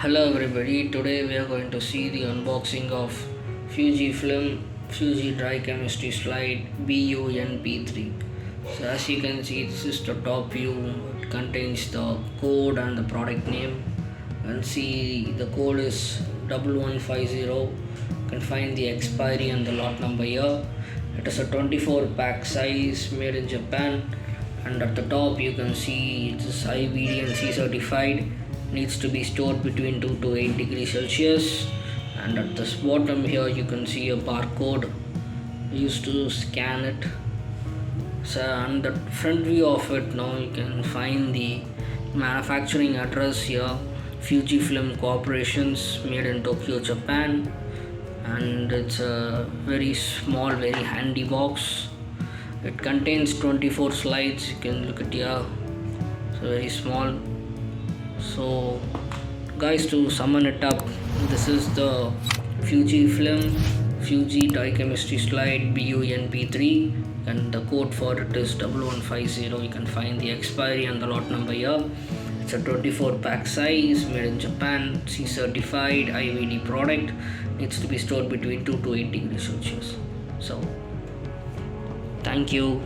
Hello everybody, today we are going to see the unboxing of FUJI Dri-Chemistry slide BUN-P3. So as you can see, this is the top view. It contains the code and the product name. And see, the code is 1150. You can find the expiry and the lot number here. It is a 24 pack size, made in Japan. And at the top you can see it is IVD and C certified. Needs to be stored between 2 to 8 degrees Celsius. And at the bottom here you can see a barcode used to scan it. So on the front view of it, now you can find the manufacturing address here, Fujifilm Corporations, made in Tokyo, Japan. And it's a very small, very handy box. It contains 24 slides. You can look at here. It's very small. So guys, to summon it up, this is the FUJI Dri-Chemistry slide BUN-P3, and the code for it is 1150. You can find the expiry and the lot number here. It's a 24 pack size, made in Japan, C certified, IVD product. Needs to be stored between 2 to 8 degrees Celsius. So thank you.